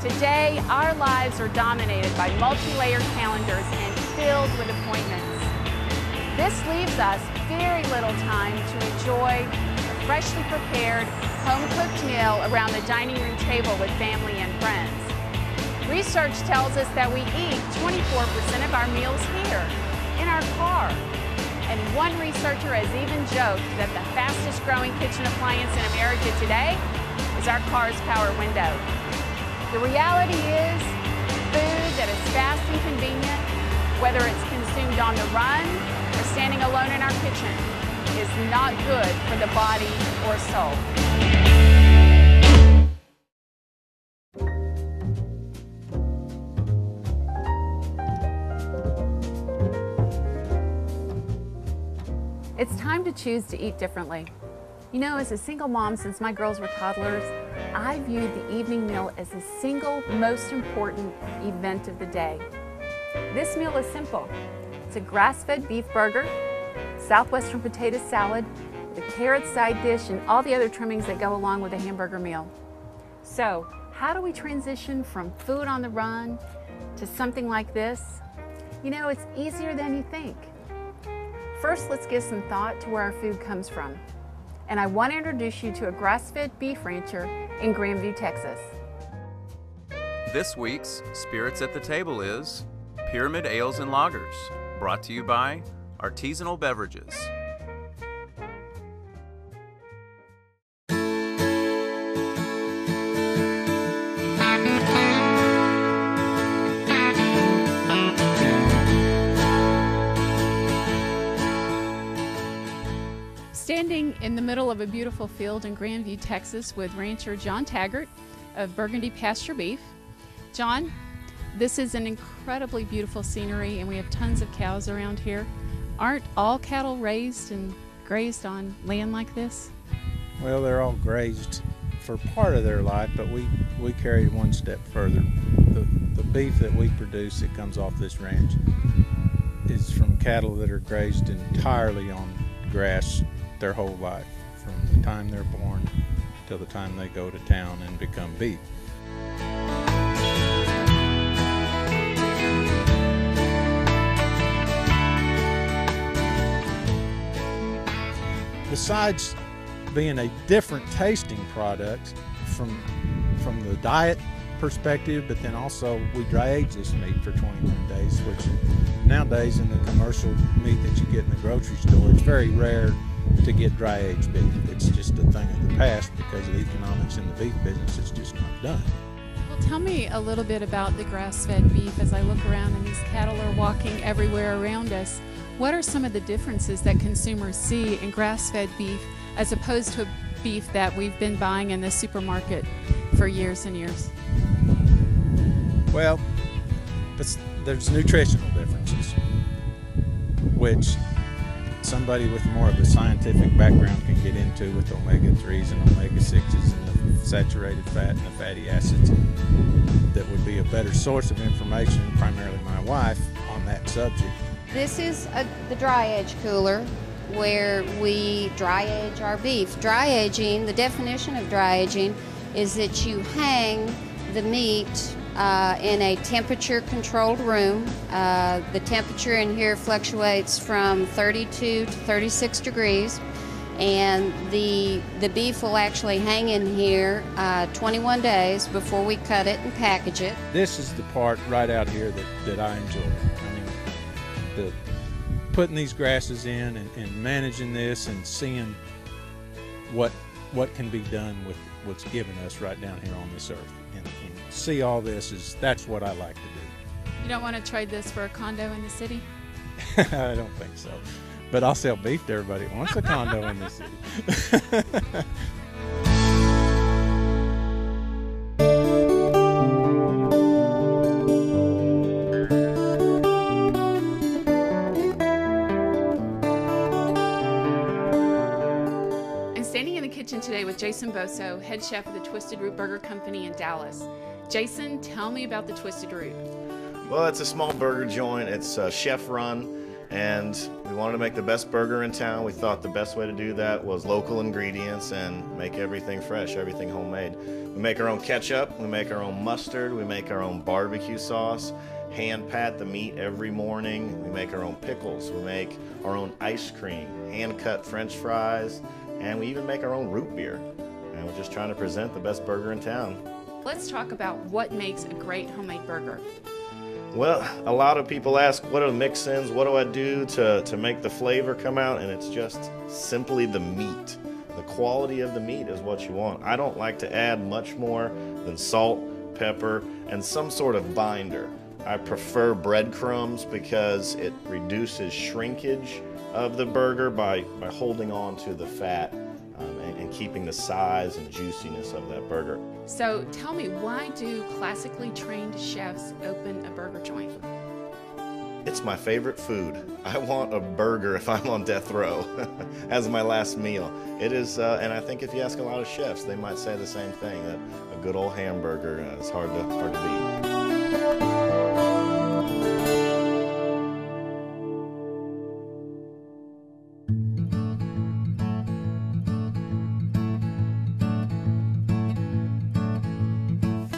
Today, our lives are dominated by multi-layered calendars and filled with appointments. This leaves us very little time to enjoy a freshly prepared, home-cooked meal around the dining room table with family and friends. Research tells us that we eat 24% of our meals here, in our car. And one researcher has even joked that the fastest growing kitchen appliance in America today is our car's power window. The reality is, food that is fast and convenient, whether it's consumed on the run or standing alone in our kitchen, is not good for the body or soul. It's time to choose to eat differently. You know, as a single mom since my girls were toddlers, I viewed the evening meal as the single most important event of the day. This meal is simple. It's a grass-fed beef burger, southwestern potato salad, with a carrot side dish, and all the other trimmings that go along with a hamburger meal. So, how do we transition from food on the run to something like this? You know, it's easier than you think. First, let's give some thought to where our food comes from. And I want to introduce you to a grass-fed beef rancher in Grandview, Texas. This week's Spirits at the Table is Pyramid Ales and Lagers, brought to you by Artisanal Beverages. Standing in the middle of a beautiful field in Grandview, Texas with rancher John Taggart of Burgundy Pasture Beef. John, this is an incredibly beautiful scenery and we have tons of cows around here. Aren't all cattle raised and grazed on land like this? Well, they're all grazed for part of their life, but we carry it one step further. The beef that we produce that comes off this ranch is from cattle that are grazed entirely on grass their whole life, from the time they're born till the time they go to town and become beef. Besides being a different tasting product from the diet perspective, but then also we dry age this meat for 21 days, which nowadays in the commercial meat that you get in the grocery store, it's very rare to get dry aged beef. It's just a thing of the past because of the economics in the beef business. It's just not done. Well, tell me a little bit about the grass-fed beef as I look around and these cattle are walking everywhere around us. What are some of the differences that consumers see in grass-fed beef as opposed to beef that we've been buying in the supermarket for years and years? Well, there's nutritional differences, which somebody with more of a scientific background can get into with omega-3s and omega-6s and the saturated fat and the fatty acids that would be a better source of information, primarily my wife, on that subject. This is the dry age cooler where we dry age our beef. Dry aging, the definition of dry aging is that you hang the meat in a temperature controlled room. The temperature in here fluctuates from 32 to 36 degrees, and the beef will actually hang in here 21 days before we cut it and package it. This is the part right out here that I enjoy. I mean, putting these grasses in and managing this and seeing what can be done with what's given us right down here on this earth. And see all this, that's what I like to do. You don't want to trade this for a condo in the city? I don't think so. But I'll sell beef to everybody that wants a condo in the city. Standing in the kitchen today with Jason Boso, head chef of the Twisted Root Burger Company in Dallas. Jason, tell me about the Twisted Root. Well, it's a small burger joint. It's chef run. and we wanted to make the best burger in town. We thought the best way to do that was local ingredients and make everything fresh, everything homemade. We make our own ketchup, we make our own mustard, we make our own barbecue sauce, hand pat the meat every morning, we make our own pickles, we make our own ice cream, hand cut French fries, and we even make our own root beer. And we're just trying to present the best burger in town. Let's talk about what makes a great homemade burger. Well, a lot of people ask, what are the mix-ins? What do I do to make the flavor come out? And it's just simply the meat. The quality of the meat is what you want. I don't like to add much more than salt, pepper, and some sort of binder. I prefer breadcrumbs because it reduces shrinkage of the burger by holding on to the fat and keeping the size and juiciness of that burger. So tell me, why do classically trained chefs open a burger joint? It's my favorite food. I want a burger if I'm on death row as my last meal. It is, and I think if you ask a lot of chefs, they might say the same thing, that a good old hamburger is hard to beat.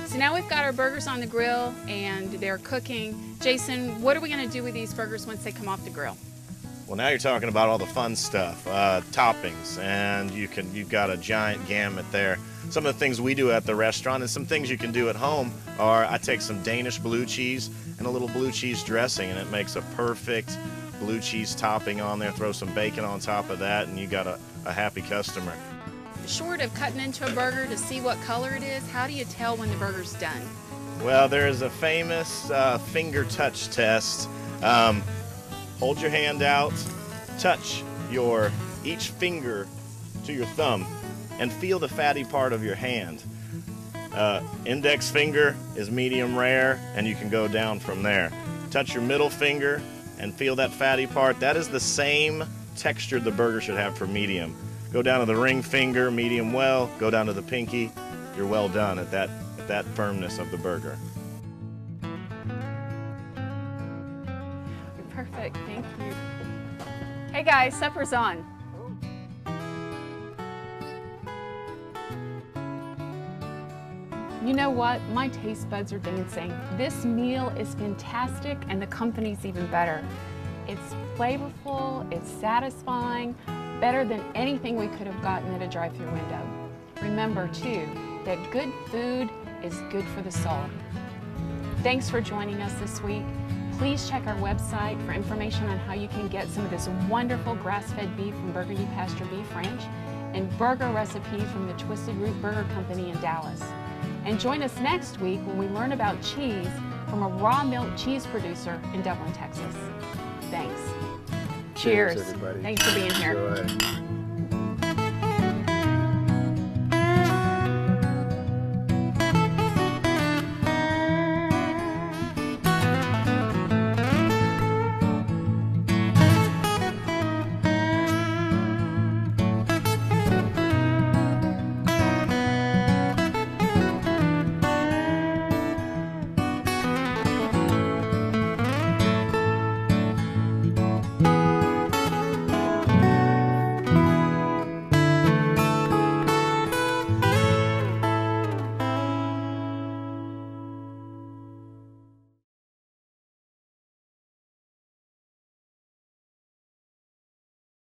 So now we've got our burgers on the grill and they're cooking. Jason, what are we going to do with these burgers once they come off the grill? Well, now you're talking about all the fun stuff, toppings, and you've got a giant gamut there. Some of the things we do at the restaurant and some things you can do at home are I take some Danish blue cheese and a little blue cheese dressing, and it makes a perfect blue cheese topping on there. Throw some bacon on top of that, and you got a happy customer. Short of cutting into a burger to see what color it is, how do you tell when the burger's done? Well, there is a famous finger touch test. Hold your hand out, touch each finger to your thumb, and feel the fatty part of your hand. Index finger is medium rare, and you can go down from there. Touch your middle finger and feel that fatty part. That is the same texture the burger should have for medium. Go down to the ring finger, medium well. Go down to the pinky, you're well done at that firmness of the burger. Perfect, thank you. Hey guys, supper's on. You know what? My taste buds are dancing. This meal is fantastic and the company's even better. It's flavorful, it's satisfying, better than anything we could have gotten at a drive-thru window. Remember too, that good food is good for the soul. Thanks for joining us this week. Please check our website for information on how you can get some of this wonderful grass-fed beef from Burgundy Pasture Beef Ranch and burger recipes from the Twisted Root Burger Company in Dallas. And join us next week when we learn about cheese from a raw milk cheese producer in Dublin, Texas. Thanks. Cheers. Everybody. Thanks for being here. Enjoy.